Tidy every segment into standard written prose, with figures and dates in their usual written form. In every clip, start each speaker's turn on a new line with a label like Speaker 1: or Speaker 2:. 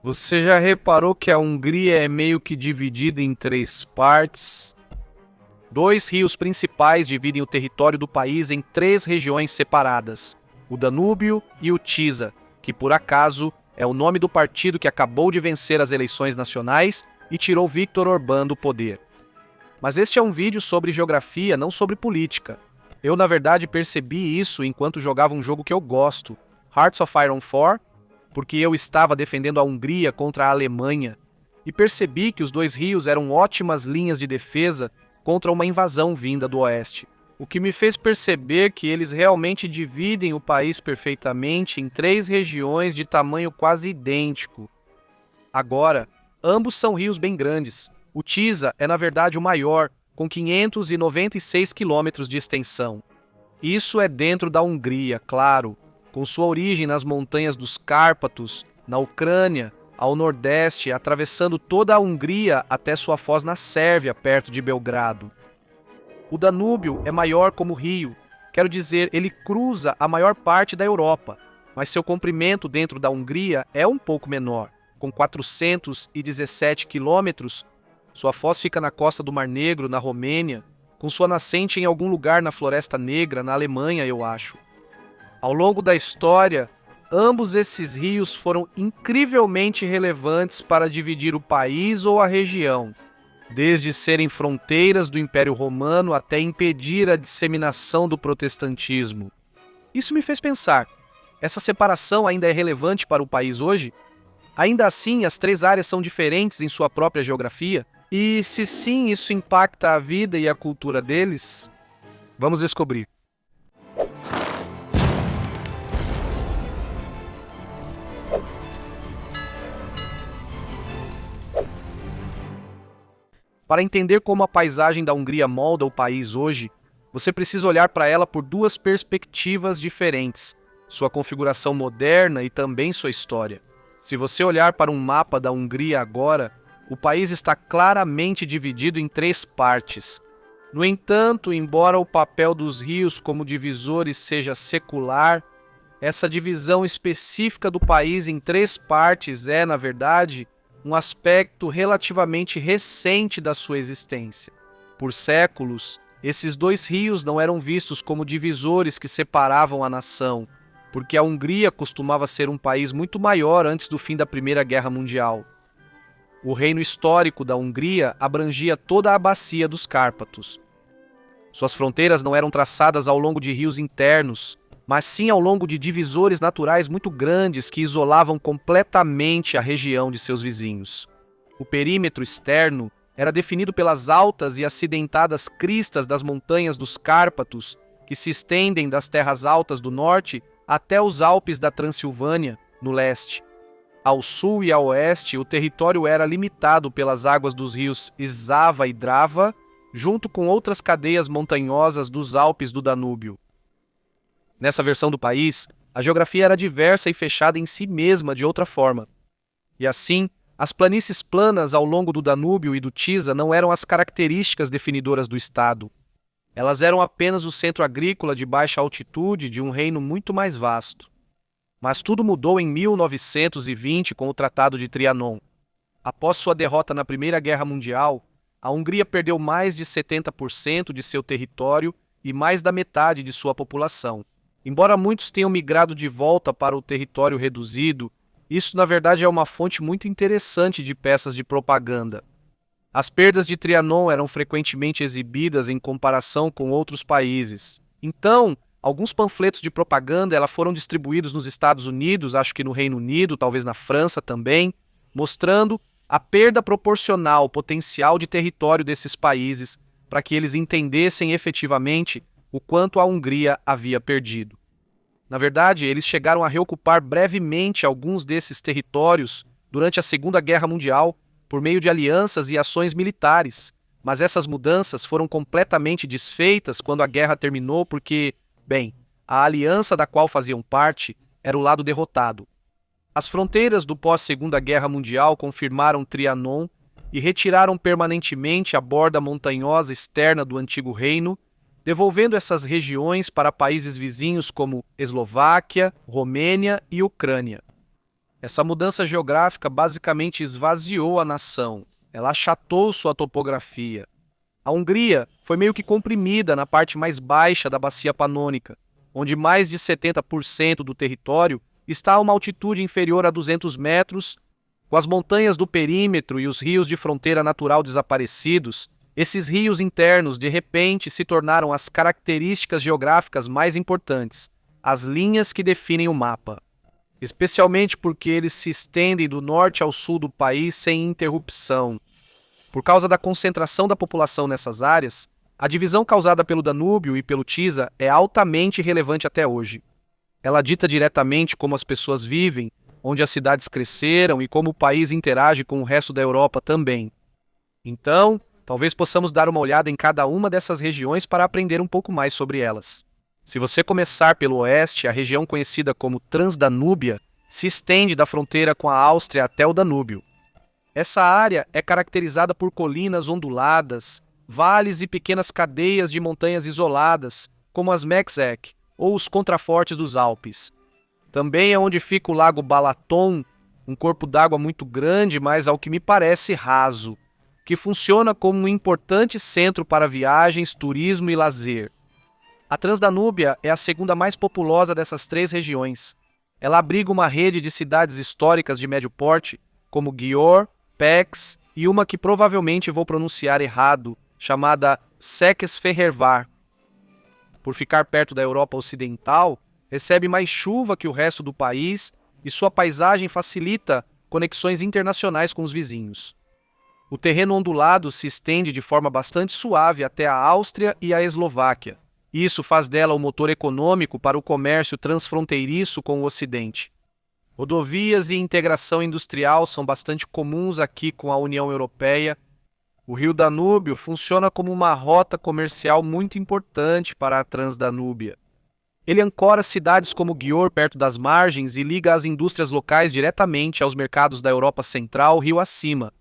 Speaker 1: Você já reparou que a Hungria é meio que dividida em três partes? Dois rios principais dividem o território do país em três regiões separadas: o Danúbio e o Tisa, que por acaso é o nome do partido que acabou de vencer as eleições nacionais e tirou Viktor Orbán do poder. Mas este é um vídeo sobre geografia, não sobre política. Eu, na verdade, percebi isso enquanto jogava um jogo que eu gosto, Hearts of Iron 4, porque eu estava defendendo a Hungria contra a Alemanha, e percebi que os dois rios eram ótimas linhas de defesa contra uma invasão vinda do oeste, o que me fez perceber que eles realmente dividem o país perfeitamente em três regiões de tamanho quase idêntico. Agora, ambos são rios bem grandes. O Tisa é na verdade o maior, com 596 quilômetros de extensão. Isso é dentro da Hungria, claro, com sua origem nas montanhas dos Cárpatos, na Ucrânia, ao nordeste, atravessando toda a Hungria até sua foz na Sérvia, perto de Belgrado. O Danúbio é maior como rio, quero dizer, ele cruza a maior parte da Europa, mas seu comprimento dentro da Hungria é um pouco menor, com 417 quilômetros. Sua foz fica na costa do Mar Negro, na Romênia, com sua nascente em algum lugar na Floresta Negra, na Alemanha, eu acho. Ao longo da história, ambos esses rios foram incrivelmente relevantes para dividir o país ou a região, desde serem fronteiras do Império Romano até impedir a disseminação do protestantismo. Isso me fez pensar, essa separação ainda é relevante para o país hoje? Ainda assim, as três áreas são diferentes em sua própria geografia? E se sim, isso impacta a vida e a cultura deles? Vamos descobrir. Para entender como a paisagem da Hungria molda o país hoje, você precisa olhar para ela por duas perspectivas diferentes: sua configuração moderna e também sua história. Se você olhar para um mapa da Hungria agora, o país está claramente dividido em três partes. No entanto, embora o papel dos rios como divisores seja secular, essa divisão específica do país em três partes é, na verdade, um aspecto relativamente recente da sua existência. Por séculos, esses dois rios não eram vistos como divisores que separavam a nação, porque a Hungria costumava ser um país muito maior antes do fim da Primeira Guerra Mundial. O reino histórico da Hungria abrangia toda a bacia dos Cárpatos. Suas fronteiras não eram traçadas ao longo de rios internos, mas sim ao longo de divisores naturais muito grandes que isolavam completamente a região de seus vizinhos. O perímetro externo era definido pelas altas e acidentadas cristas das montanhas dos Cárpatos, que se estendem das terras altas do norte até os Alpes da Transilvânia, no leste. Ao sul e ao oeste, o território era limitado pelas águas dos rios Isava e Drava, junto com outras cadeias montanhosas dos Alpes do Danúbio. Nessa versão do país, a geografia era diversa e fechada em si mesma de outra forma. E assim, as planícies planas ao longo do Danúbio e do Tisa não eram as características definidoras do estado. Elas eram apenas o centro agrícola de baixa altitude de um reino muito mais vasto. Mas tudo mudou em 1920 com o Tratado de Trianon. Após sua derrota na Primeira Guerra Mundial, a Hungria perdeu mais de 70% de seu território e mais da metade de sua população. Embora muitos tenham migrado de volta para o território reduzido, isso na verdade é uma fonte muito interessante de peças de propaganda. As perdas de Trianon eram frequentemente exibidas em comparação com outros países. Então, alguns panfletos de propaganda foram distribuídos nos Estados Unidos, acho que no Reino Unido, talvez na França também, mostrando a perda proporcional potencial de território desses países para que eles entendessem efetivamente o quanto a Hungria havia perdido. Na verdade, eles chegaram a reocupar brevemente alguns desses territórios durante a Segunda Guerra Mundial por meio de alianças e ações militares, mas essas mudanças foram completamente desfeitas quando a guerra terminou porque, bem, a aliança da qual faziam parte era o lado derrotado. As fronteiras do pós-Segunda Guerra Mundial confirmaram Trianon e retiraram permanentemente a borda montanhosa externa do antigo reino, devolvendo essas regiões para países vizinhos como Eslováquia, Romênia e Ucrânia. Essa mudança geográfica basicamente esvaziou a nação. Ela achatou sua topografia. A Hungria foi meio que comprimida na parte mais baixa da Bacia Panônica, onde mais de 70% do território está a uma altitude inferior a 200 metros. Com as montanhas do perímetro e os rios de fronteira natural desaparecidos, esses rios internos de repente se tornaram as características geográficas mais importantes, as linhas que definem o mapa. Especialmente porque eles se estendem do norte ao sul do país sem interrupção. Por causa da concentração da população nessas áreas, a divisão causada pelo Danúbio e pelo Tisa é altamente relevante até hoje. Ela dita diretamente como as pessoas vivem, onde as cidades cresceram e como o país interage com o resto da Europa também. Então, talvez possamos dar uma olhada em cada uma dessas regiões para aprender um pouco mais sobre elas. Se você começar pelo oeste, a região conhecida como Transdanúbia se estende da fronteira com a Áustria até o Danúbio. Essa área é caracterizada por colinas onduladas, vales e pequenas cadeias de montanhas isoladas, como as Mexec ou os contrafortes dos Alpes. Também é onde fica o Lago Balaton, um corpo d'água muito grande, mas ao que me parece raso, que funciona como um importante centro para viagens, turismo e lazer. A Transdanúbia é a segunda mais populosa dessas três regiões. Ela abriga uma rede de cidades históricas de médio porte, como Győr, Pécs e uma que provavelmente vou pronunciar errado, chamada Székesfehérvár. Por ficar perto da Europa Ocidental, recebe mais chuva que o resto do país e sua paisagem facilita conexões internacionais com os vizinhos. O terreno ondulado se estende de forma bastante suave até a Áustria e a Eslováquia. Isso faz dela o motor econômico para o comércio transfronteiriço com o Ocidente. Rodovias e integração industrial são bastante comuns aqui com a União Europeia. O Rio Danúbio funciona como uma rota comercial muito importante para a Transdanúbia. Ele ancora cidades como Győr perto das margens e liga as indústrias locais diretamente aos mercados da Europa Central, rio acima.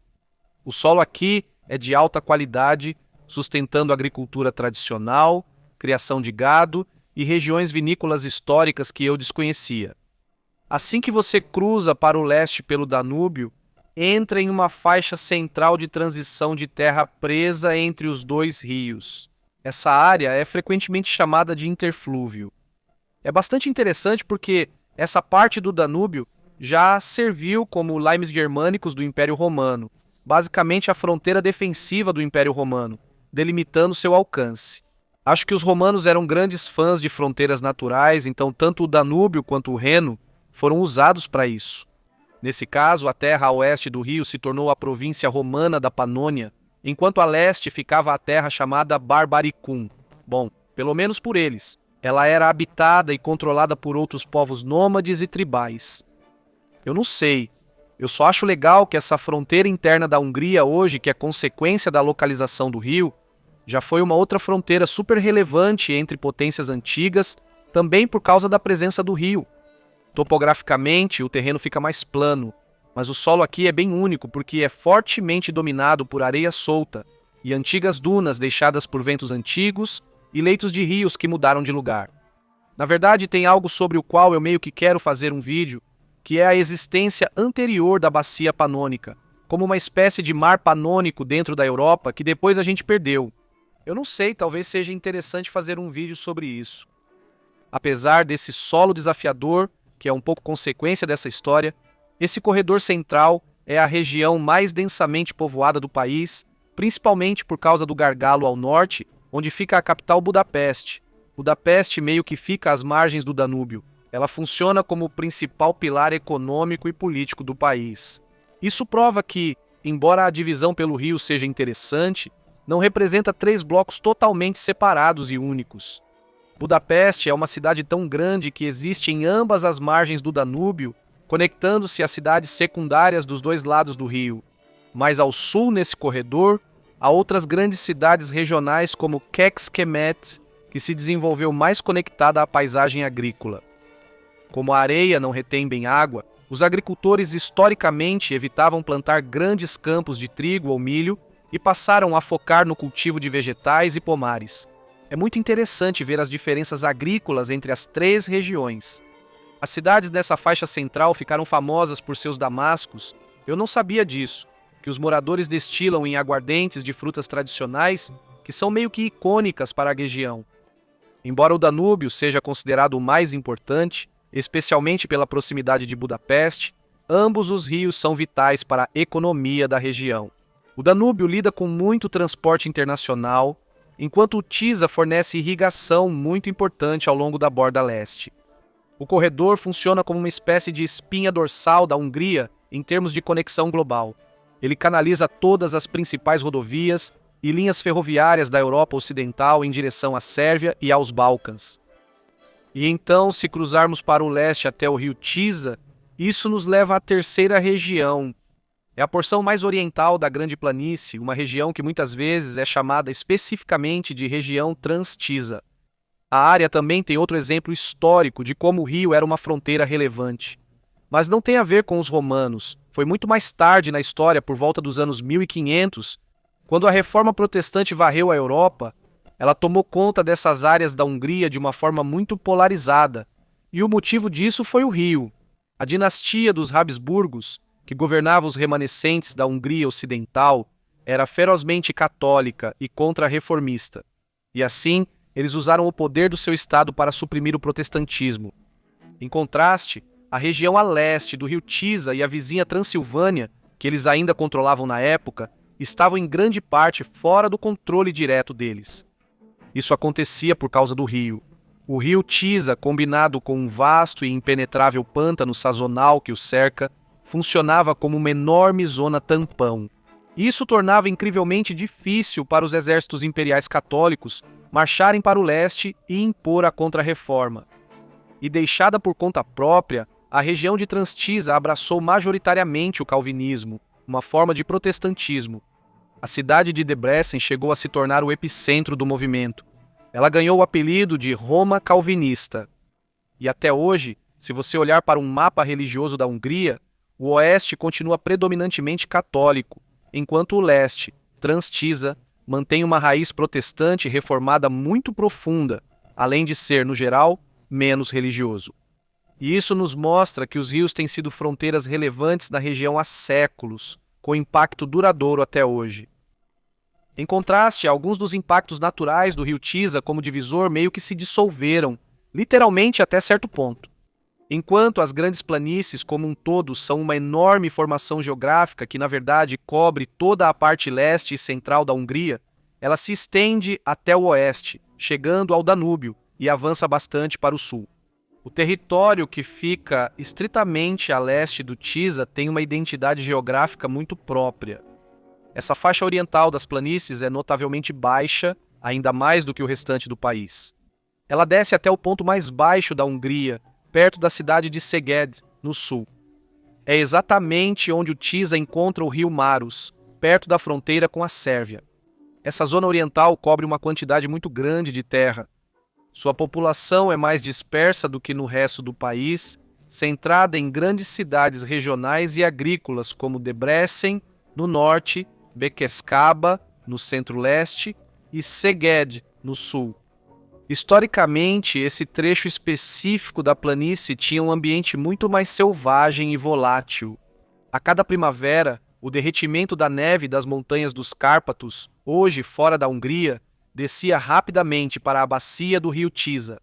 Speaker 1: O solo aqui é de alta qualidade, sustentando a agricultura tradicional, criação de gado e regiões vinícolas históricas que eu desconhecia. Assim que você cruza para o leste pelo Danúbio, entra em uma faixa central de transição de terra presa entre os dois rios. Essa área é frequentemente chamada de interflúvio. É bastante interessante porque essa parte do Danúbio já serviu como limes germânicos do Império Romano, basicamente a fronteira defensiva do Império Romano, delimitando seu alcance. Acho que os romanos eram grandes fãs de fronteiras naturais, então tanto o Danúbio quanto o Reno foram usados para isso. Nesse caso, a terra a oeste do rio se tornou a província romana da Panônia, enquanto a leste ficava a terra chamada Barbaricum. Bom, pelo menos por eles. Ela era habitada e controlada por outros povos nômades e tribais. Eu não sei. Eu só acho legal que essa fronteira interna da Hungria hoje, que é consequência da localização do rio, já foi uma outra fronteira super relevante entre potências antigas, também por causa da presença do rio. Topograficamente, o terreno fica mais plano, mas o solo aqui é bem único porque é fortemente dominado por areia solta e antigas dunas deixadas por ventos antigos e leitos de rios que mudaram de lugar. Na verdade, tem algo sobre o qual eu meio que quero fazer um vídeo, que é a existência anterior da Bacia Panônica, como uma espécie de mar panônico dentro da Europa que depois a gente perdeu. Eu não sei, talvez seja interessante fazer um vídeo sobre isso. Apesar desse solo desafiador, que é um pouco consequência dessa história, esse corredor central é a região mais densamente povoada do país, principalmente por causa do gargalo ao norte, onde fica a capital Budapeste. Budapeste meio que fica às margens do Danúbio. Ela funciona como o principal pilar econômico e político do país. Isso prova que, embora a divisão pelo rio seja interessante, não representa três blocos totalmente separados e únicos. Budapeste é uma cidade tão grande que existe em ambas as margens do Danúbio, conectando-se às cidades secundárias dos dois lados do rio. Mais ao sul, nesse corredor, há outras grandes cidades regionais como Kecskemét, que se desenvolveu mais conectada à paisagem agrícola. Como a areia não retém bem água, os agricultores historicamente evitavam plantar grandes campos de trigo ou milho e passaram a focar no cultivo de vegetais e pomares. É muito interessante ver as diferenças agrícolas entre as três regiões. As cidades dessa faixa central ficaram famosas por seus damascos. Eu não sabia disso, que os moradores destilam em aguardentes de frutas tradicionais que são meio que icônicas para a região. Embora o Danúbio seja considerado o mais importante, especialmente pela proximidade de Budapeste, ambos os rios são vitais para a economia da região. O Danúbio lida com muito transporte internacional, enquanto o Tisa fornece irrigação muito importante ao longo da borda leste. O corredor funciona como uma espécie de espinha dorsal da Hungria em termos de conexão global. Ele canaliza todas as principais rodovias e linhas ferroviárias da Europa Ocidental em direção à Sérvia e aos Balcãs. E então, se cruzarmos para o leste até o rio Tisa, isso nos leva à terceira região. É a porção mais oriental da Grande Planície, uma região que muitas vezes é chamada especificamente de região Trans-Tisa. A área também tem outro exemplo histórico de como o rio era uma fronteira relevante. Mas não tem a ver com os romanos. Foi muito mais tarde na história, por volta dos anos 1500, quando a reforma protestante varreu a Europa, ela tomou conta dessas áreas da Hungria de uma forma muito polarizada. E o motivo disso foi o rio. A dinastia dos Habsburgos, que governava os remanescentes da Hungria Ocidental, era ferozmente católica e contra-reformista. E assim, eles usaram o poder do seu estado para suprimir o protestantismo. Em contraste, a região a leste do rio Tisa e a vizinha Transilvânia, que eles ainda controlavam na época, estavam em grande parte fora do controle direto deles. Isso acontecia por causa do rio. O rio Tisa, combinado com um vasto e impenetrável pântano sazonal que o cerca, funcionava como uma enorme zona tampão. Isso tornava incrivelmente difícil para os exércitos imperiais católicos marcharem para o leste e impor a contra-reforma. E deixada por conta própria, a região de Transtisa abraçou majoritariamente o calvinismo, uma forma de protestantismo. A cidade de Debrecen chegou a se tornar o epicentro do movimento. Ela ganhou o apelido de Roma Calvinista. E até hoje, se você olhar para um mapa religioso da Hungria, o oeste continua predominantemente católico, enquanto o leste, Transtisa, mantém uma raiz protestante reformada muito profunda, além de ser, no geral, menos religioso. E isso nos mostra que os rios têm sido fronteiras relevantes na região há séculos, com impacto duradouro até hoje. Em contraste, alguns dos impactos naturais do rio Tisa como divisor meio que se dissolveram, literalmente até certo ponto. Enquanto as grandes planícies como um todo são uma enorme formação geográfica que, na verdade, cobre toda a parte leste e central da Hungria, ela se estende até o oeste, chegando ao Danúbio e avança bastante para o sul. O território que fica estritamente a leste do Tisa tem uma identidade geográfica muito própria. Essa faixa oriental das planícies é notavelmente baixa, ainda mais do que o restante do país. Ela desce até o ponto mais baixo da Hungria, perto da cidade de Szeged, no sul. É exatamente onde o Tisa encontra o rio Maros, perto da fronteira com a Sérvia. Essa zona oriental cobre uma quantidade muito grande de terra. Sua população é mais dispersa do que no resto do país, centrada em grandes cidades regionais e agrícolas como Debrecen, no norte, Békéscsaba, no centro-leste, e Szeged, no sul. Historicamente, esse trecho específico da planície tinha um ambiente muito mais selvagem e volátil. A cada primavera, o derretimento da neve das montanhas dos Cárpatos, hoje fora da Hungria, descia rapidamente para a bacia do rio Tisa.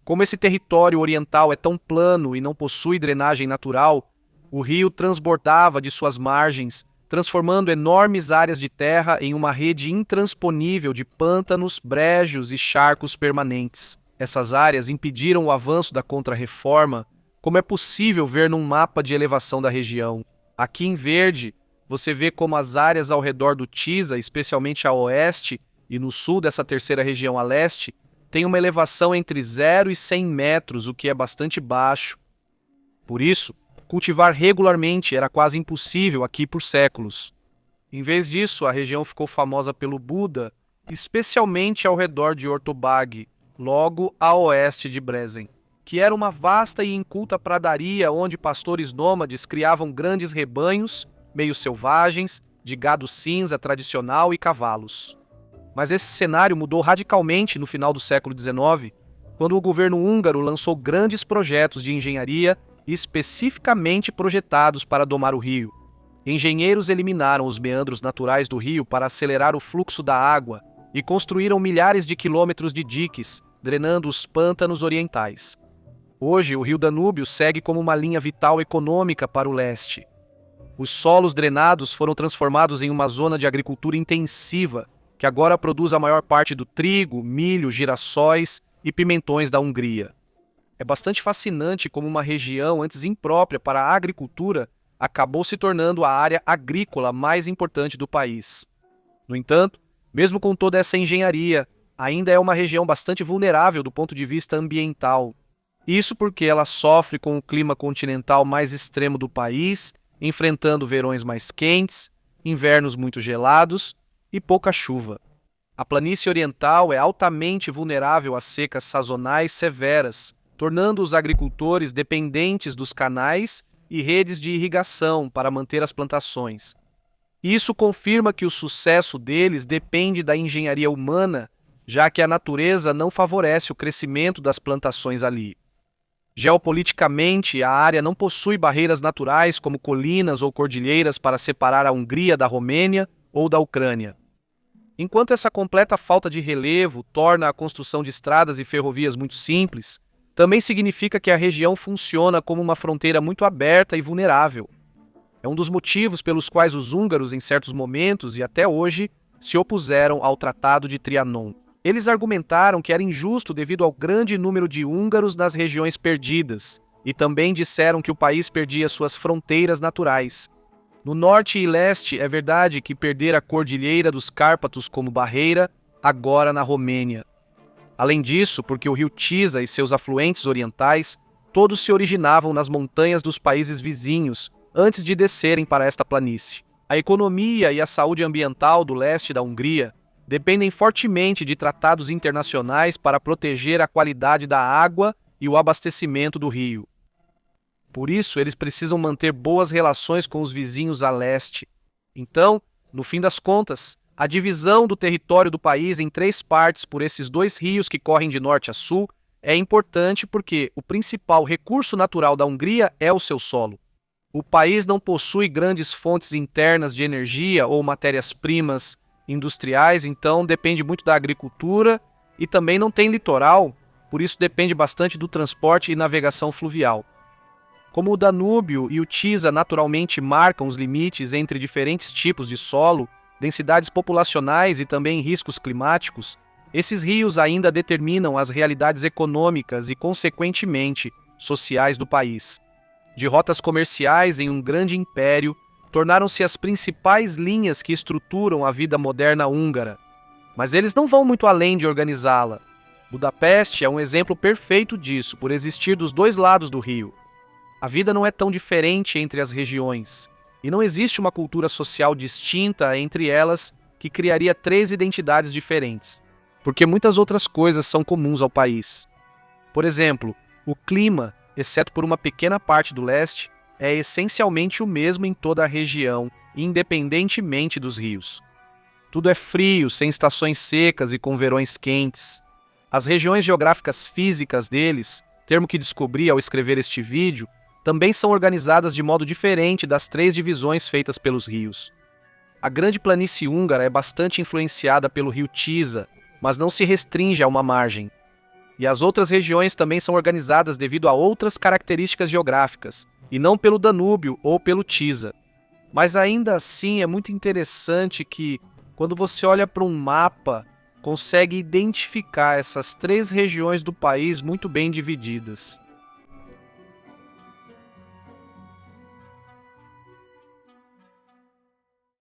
Speaker 1: Como esse território oriental é tão plano e não possui drenagem natural, o rio transbordava de suas margens, transformando enormes áreas de terra em uma rede intransponível de pântanos, brejos e charcos permanentes. Essas áreas impediram o avanço da Contra-Reforma, como é possível ver num mapa de elevação da região. Aqui em verde, você vê como as áreas ao redor do Tisa, especialmente a oeste e no sul dessa terceira região a leste, têm uma elevação entre 0 e 100 metros, o que é bastante baixo. Por isso, cultivar regularmente era quase impossível aqui por séculos. Em vez disso, a região ficou famosa pelo Buda, especialmente ao redor de Ortobag, logo a oeste de Brezin, que era uma vasta e inculta pradaria onde pastores nômades criavam grandes rebanhos, meio selvagens, de gado cinza tradicional e cavalos. Mas esse cenário mudou radicalmente no final do século XIX, quando o governo húngaro lançou grandes projetos de engenharia especificamente projetados para domar o rio. Engenheiros eliminaram os meandros naturais do rio para acelerar o fluxo da água e construíram milhares de quilômetros de diques, drenando os pântanos orientais. Hoje, o rio Danúbio segue como uma linha vital econômica para o leste. Os solos drenados foram transformados em uma zona de agricultura intensiva, que agora produz a maior parte do trigo, milho, girassóis e pimentões da Hungria. É bastante fascinante como uma região antes imprópria para a agricultura acabou se tornando a área agrícola mais importante do país. No entanto, mesmo com toda essa engenharia, ainda é uma região bastante vulnerável do ponto de vista ambiental. Isso porque ela sofre com o clima continental mais extremo do país, enfrentando verões mais quentes, invernos muito gelados e pouca chuva. A planície oriental é altamente vulnerável a secas sazonais severas, tornando os agricultores dependentes dos canais e redes de irrigação para manter as plantações. Isso confirma que o sucesso deles depende da engenharia humana, já que a natureza não favorece o crescimento das plantações ali. Geopoliticamente, a área não possui barreiras naturais como colinas ou cordilheiras para separar a Hungria da Romênia ou da Ucrânia. Enquanto essa completa falta de relevo torna a construção de estradas e ferrovias muito simples, também significa que a região funciona como uma fronteira muito aberta e vulnerável. É um dos motivos pelos quais os húngaros, em certos momentos e até hoje, se opuseram ao Tratado de Trianon. Eles argumentaram que era injusto devido ao grande número de húngaros nas regiões perdidas, e também disseram que o país perdia suas fronteiras naturais. No norte e leste, é verdade que perder a Cordilheira dos Cárpatos como barreira, agora na Romênia. Além disso, porque o rio Tisa e seus afluentes orientais, todos se originavam nas montanhas dos países vizinhos, antes de descerem para esta planície. A economia e a saúde ambiental do leste da Hungria dependem fortemente de tratados internacionais para proteger a qualidade da água e o abastecimento do rio. Por isso, eles precisam manter boas relações com os vizinhos a leste. Então, no fim das contas, a divisão do território do país em 3 partes por esses 2 rios que correm de norte a sul é importante porque o principal recurso natural da Hungria é o seu solo. O país não possui grandes fontes internas de energia ou matérias-primas industriais, então depende muito da agricultura e também não tem litoral, por isso depende bastante do transporte e navegação fluvial. Como o Danúbio e o Tisa naturalmente marcam os limites entre diferentes tipos de solo, densidades populacionais e também riscos climáticos, esses rios ainda determinam as realidades econômicas e, consequentemente, sociais do país. De rotas comerciais em um grande império, tornaram-se as principais linhas que estruturam a vida moderna húngara. Mas eles não vão muito além de organizá-la. Budapeste é um exemplo perfeito disso, por existir dos 2 lados do rio. A vida não é tão diferente entre as regiões, e não existe uma cultura social distinta entre elas que criaria 3 identidades diferentes, porque muitas outras coisas são comuns ao país. Por exemplo, o clima, exceto por uma pequena parte do leste, é essencialmente o mesmo em toda a região, independentemente dos rios. Tudo é frio, sem estações secas e com verões quentes. As regiões geográficas físicas deles, termo que descobri ao escrever este vídeo, também são organizadas de modo diferente das 3 divisões feitas pelos rios. A grande planície húngara é bastante influenciada pelo rio Tisa, mas não se restringe a uma margem. E as outras regiões também são organizadas devido a outras características geográficas, e não pelo Danúbio ou pelo Tisa. Mas ainda assim é muito interessante que, quando você olha para um mapa, consegue identificar essas 3 regiões do país muito bem divididas.